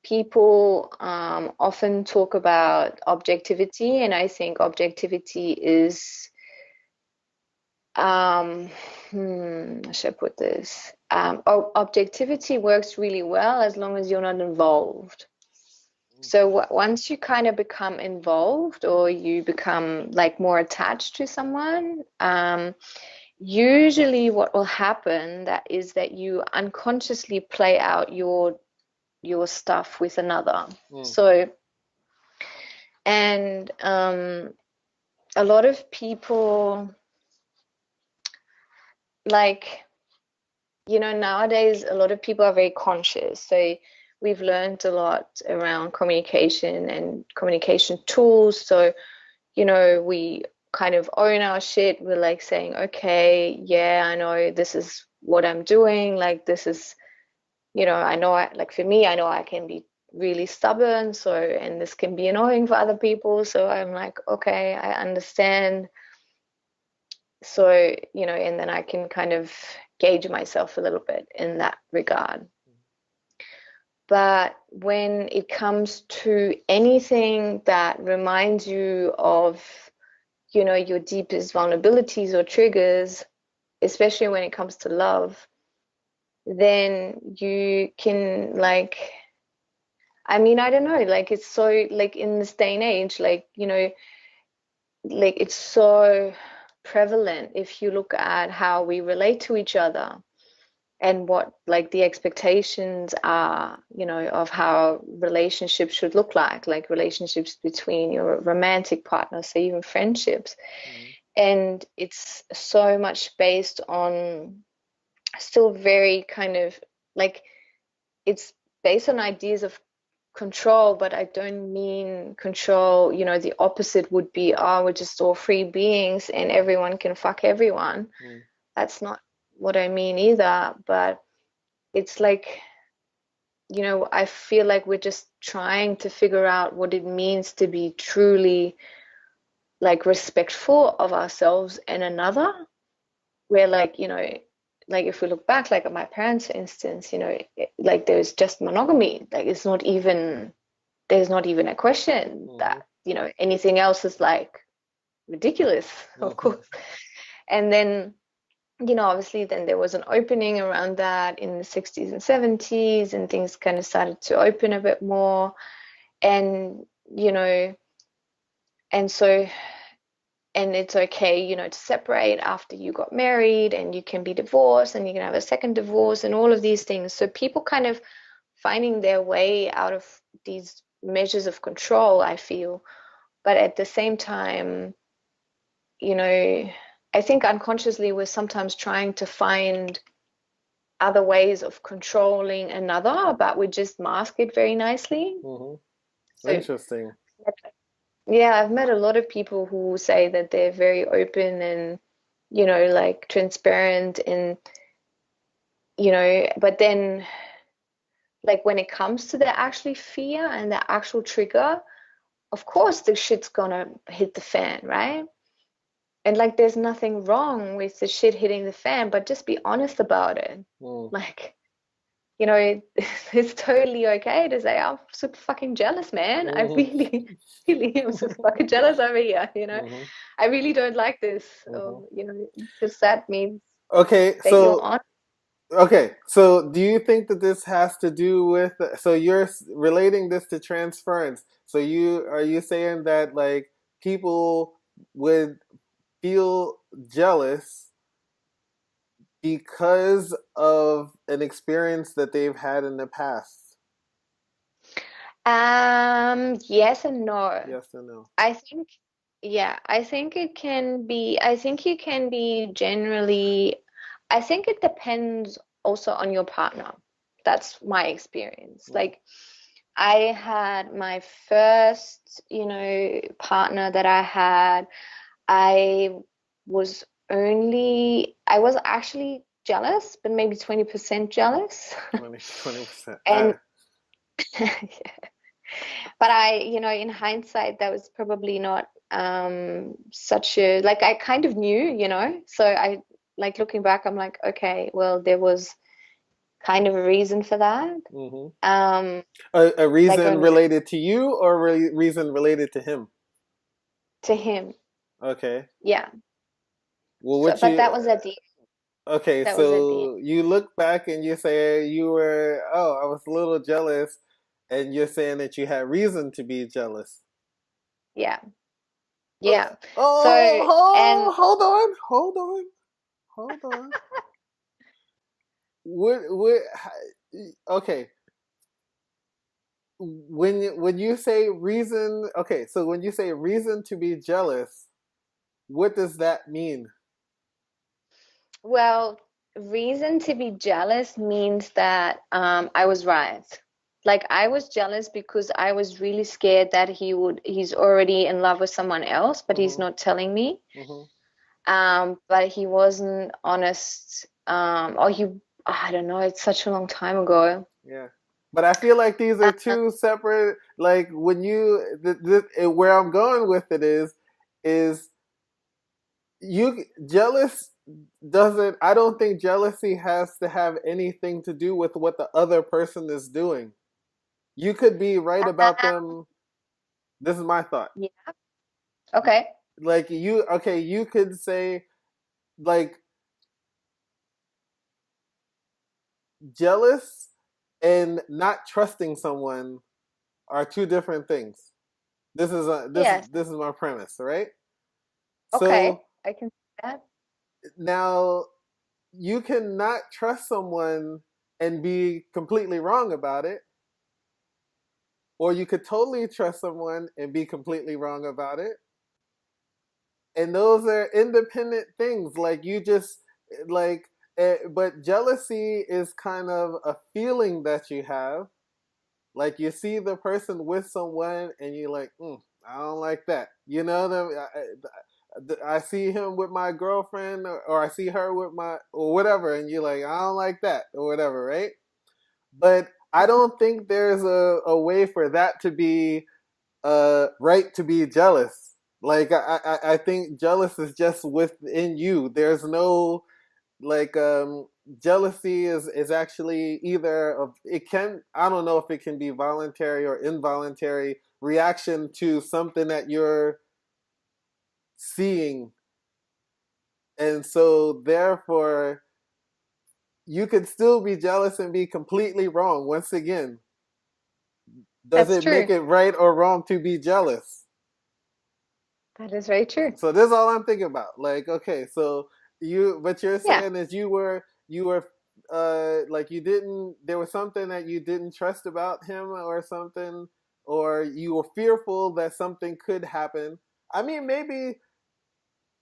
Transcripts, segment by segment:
people often talk about objectivity, and I think objectivity is, how should I put this? Objectivity works really well as long as you're not involved. So once you kind of become involved, or you become like more attached to someone, usually what will happen is that you unconsciously play out your stuff with another. So, and a lot of people, like, nowadays a lot of people are very conscious. So we've learned a lot around communication and communication tools. So, we kind of own our shit. We're like saying, okay, yeah, I know this is what I'm doing. Like, this is, I know, like for me, I know I can be really stubborn. So, and this can be annoying for other people. So I'm like, okay, I understand. So, and then I can kind of gauge myself a little bit in that regard. But when it comes to anything that reminds you of, your deepest vulnerabilities or triggers, especially when it comes to love, then you can, like, I mean, I don't know, like, it's so, like, in this day and age, like, like, it's so prevalent if you look at how we relate to each other and what, like, the expectations are, of how relationships should look like relationships between your romantic partners, so even friendships. And it's so much based on, still very kind of, like, it's based on ideas of control, but I don't mean control, the opposite would be, oh, we're just all free beings and everyone can fuck everyone. That's not what I mean either. But it's like, I feel like we're just trying to figure out what it means to be truly, like, respectful of ourselves and another, where, like, like, if we look back, like, at my parents, for instance, like, there's just monogamy. Like, there's not even a question that, anything else is, like, ridiculous, of course. And then, obviously then there was an opening around that in the 60s and 70s, and things kind of started to open a bit more. And, and so, and it's okay, to separate after you got married, and you can be divorced, and you can have a second divorce, and all of these things. So people kind of finding their way out of these measures of control, I feel. But at the same time, I think unconsciously we're sometimes trying to find other ways of controlling another, but we just mask it very nicely. So, interesting. Yeah, I've met a lot of people who say that they're very open and, like, transparent, and, but then, like, when it comes to the actually fear and the actual trigger, of course the shit's gonna hit the fan, right? And, like, there's nothing wrong with the shit hitting the fan, but just be honest about it. Like, it's totally okay to say, I'm super fucking jealous, man. I really, really am super fucking jealous over here, I really don't like this. Because that means okay, that you're on. Okay, so do you think that this has to do with, so you're relating this to transference? So are you saying that, like, people would feel jealous because of an experience that they've had in the past? Yes and no. Yes and no. I think, yeah, I think you can be generally, I think it depends also on your partner. That's my experience. Like, I had my first, partner that I had, I was actually jealous, but maybe 20% jealous. 20%. And but in hindsight, that was probably not such a, like, I kind of knew, so I, like, looking back, I'm like, okay, well, there was kind of a reason for that. Hmm. Um, A like reason a related to you or reason related to him? to him. Okay. Yeah. Well, So, what but you, okay, that was at the end. so you look back and you say you were, oh, I was a little jealous, and you're saying that you had reason to be jealous. Yeah. Oh, Yeah. oh, So, and hold on, hold on, hold on. What, okay, when you say reason, okay, so when you say reason to be jealous, what does that mean? well, reason to be jealous means that I was right. Like I was jealous because I was really scared that he's already in love with someone else, but he's Hmm. not telling me. Hmm. But he wasn't honest. Or I don't know, it's such a long time ago. Yeah. But I feel like these are Uh, two separate, like when you, where I'm going with it is you jealous doesn't, I don't think jealousy has to have anything to do with what the other person is doing. You could be right about them. This is my thought. yeah. Okay. Like you, okay, you could say like jealous and not trusting someone are two different things. Yes. This is my premise, right? Okay. So I can see that. now you cannot trust someone and be completely wrong about it, or you could totally trust someone and be completely wrong about it. And those are independent things. Like you just like, but jealousy is kind of a feeling that you have. Like you see the person with someone and you're like, I don't like that. You know, I see him with my girlfriend, or I see her with my, or whatever, and you're like, I don't like that, or whatever, right? But I don't think there's a way for that to be right to be jealous. Like I think jealous is just within you. There's no like jealousy is actually either of, it can, I don't know if it can be voluntary or involuntary reaction to something that you're seeing, and so therefore you could still be jealous and be completely wrong. Once again, does That's it make true. it right or wrong to be jealous? That is very true. So this is all I'm thinking about. Like, okay, so what you're Yeah. saying is you were like you didn't, there was something that you didn't trust about him or something, or you were fearful that something could happen. I mean, maybe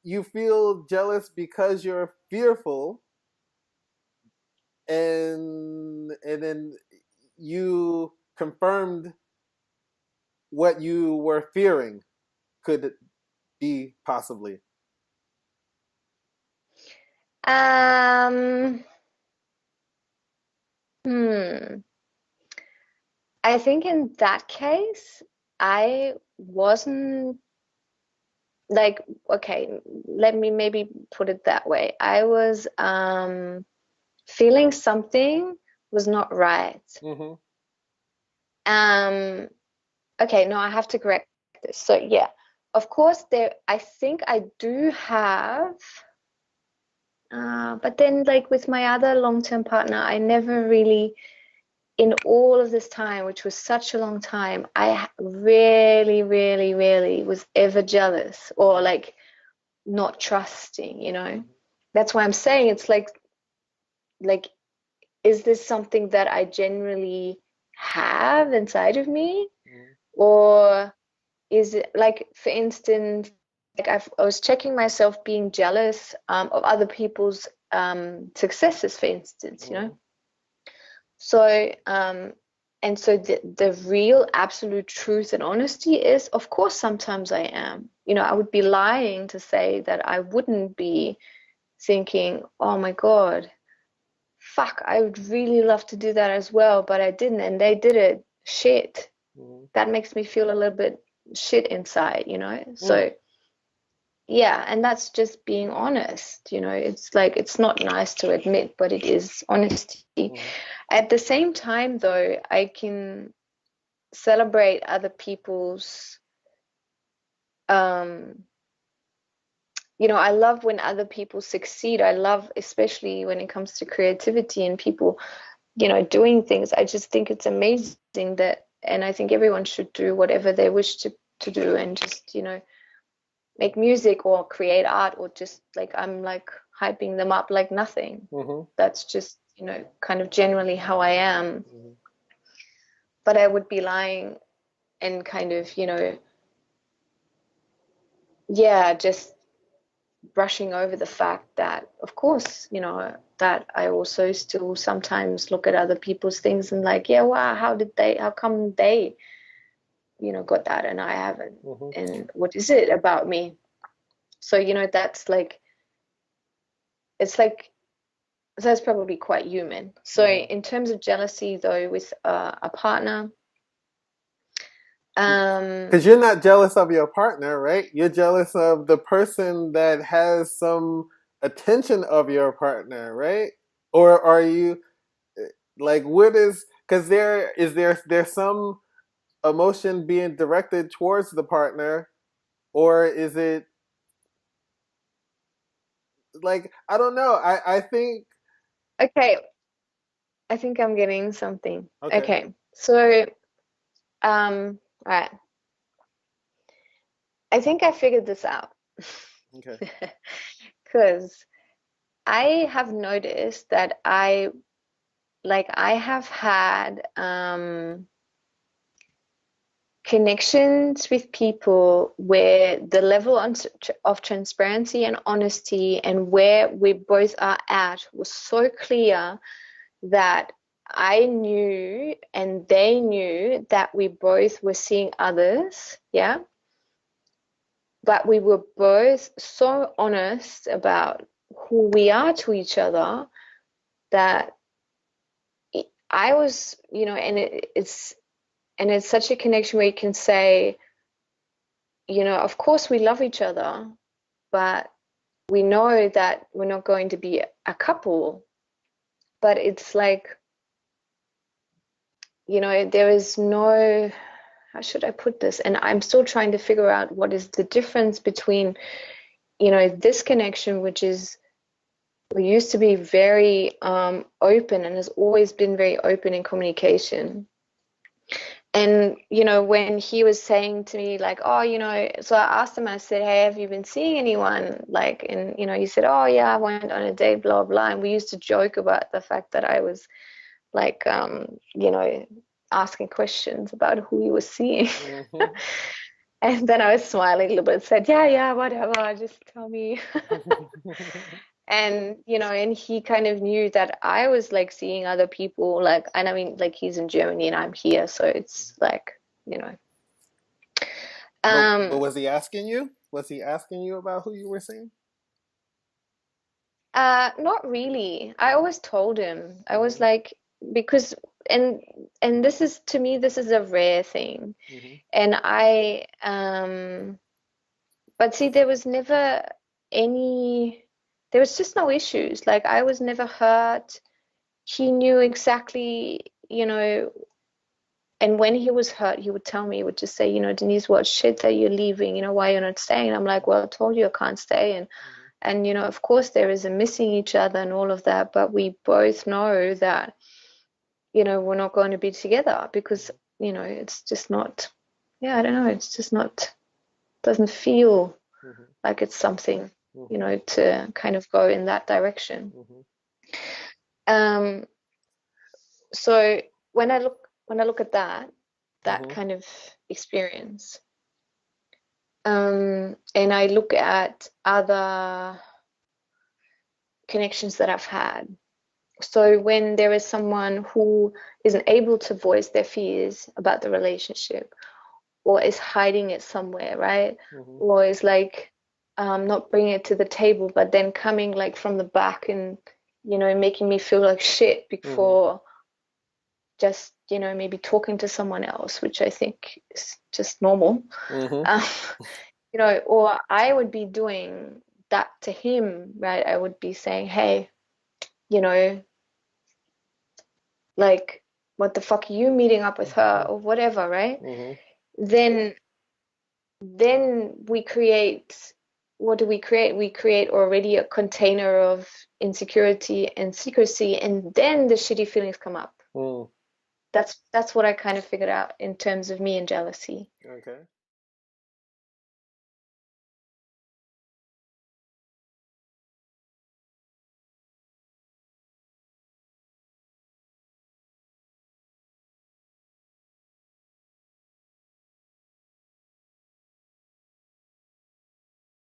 you feel jealous because you're fearful, and then you confirmed what you were fearing could be possibly. Um, hmm. I think in that case, I wasn't like, okay, let me maybe put it that way. I was feeling something was not right. Mm-hmm. Um, okay, no, I have to correct this. So yeah, of course there I think I do have but then like with my other long-term partner, I never really in all of this time, which was such a long time, I really, really, really was ever jealous or like not trusting, you know? That's why I'm saying it's like is this something that I generally have inside of me? Mm-hmm. Or is it like, for instance, like I was checking myself being jealous of other people's successes, for instance, you know? Mm-hmm. So, and so the real absolute truth and honesty is, of course, sometimes I am. You know, I would be lying to say that I wouldn't be thinking, oh my God, fuck, I would really love to do that as well, but I didn't, and they did it. Shit. Mm-hmm. That makes me feel a little bit shit inside, you know? Mm. So, yeah, and that's just being honest. It's like, it's not nice to admit, but it is honesty. Mm-hmm. At the same time, though, I can celebrate other people's, um I love when other people succeed. I love, especially when it comes to creativity and people, doing things. I just think it's amazing that, and I think everyone should do whatever they wish to do, and just, make music or create art, or just like, I'm like hyping them up like nothing. Mm-hmm. That's just, kind of generally how I am. Mm-hmm. But I would be lying and kind of, yeah, just brushing over the fact that, of course, that I also still sometimes look at other people's things and like, yeah, wow, how come they, got that and I haven't? Mm-hmm. And what is it about me? So, that's like, it's like, that's probably quite human. So Mm-hmm. in terms of jealousy, though, with a partner, Because you're not jealous of your partner, right? You're jealous of the person that has some attention of your partner, right? Or are you like, what is? Because there's some emotion being directed towards the partner, or is it like, I don't know. I think okay, I think I'm getting something. okay. Okay, so right, I think I figured this out. Okay. Because I have noticed that I have had connections with people where the level of transparency and honesty and where we both are at was so clear that I knew and they knew that we both were seeing others, yeah, but we were both so honest about who we are to each other that I was, and it's such a connection where you can say, of course we love each other, but we know that we're not going to be a couple. But it's like, there is no, how should I put this? And I'm still trying to figure out what is the difference between, this connection, which is, we used to be very open and has always been very open in communication. And, when he was saying to me, like, oh, so I asked him, I said, hey, have you been seeing anyone? Like, and, he said, oh, yeah, I went on a date, blah, blah. And we used to joke about the fact that I was like, asking questions about who he was seeing. Mm-hmm. And then I was smiling a little bit, said, yeah, whatever, just tell me. And and he kind of knew that I was like seeing other people, like, and I mean, like, he's in Germany and I'm here, so it's like, you know But um was he asking you? Was he asking you about who you were seeing? not really. I always told him. I was Mm-hmm. like, because, and this is, to me, this is a rare thing. Mm-hmm. And but see, there was never any, there was just no issues. Like, I was never hurt. He knew exactly, and when he was hurt, he would tell me, he would just say, Denise, what shit that you're leaving, why you're not staying? I'm like, well, I told you I can't stay. And of course there is a missing each other and all of that, but we both know that, we're not going to be together because, it's just not, yeah, I don't know, it's just not, doesn't feel Mm-hmm. like it's something, Mm-hmm. to kind of go in that direction. Mm-hmm. Um, so when I look at that Mm-hmm. kind of experience, and I look at other connections that I've had. So when there is someone who isn't able to voice their fears about the relationship, or is hiding it somewhere, right? Mm-hmm. Or is like, not bringing it to the table, but then coming like from the back and, making me feel like shit Mm-hmm. before just, maybe talking to someone else, which I think is just normal. Mm-hmm. Um, you know, or I would be doing that to him, right? I would be saying, hey, you know, like, what the fuck are you meeting up with her or whatever, right? Mm-hmm. Then we create, what do we create? We create already a container of insecurity and secrecy, and then the shitty feelings come up. Mm. That's what I kind of figured out in terms of me and jealousy. Okay.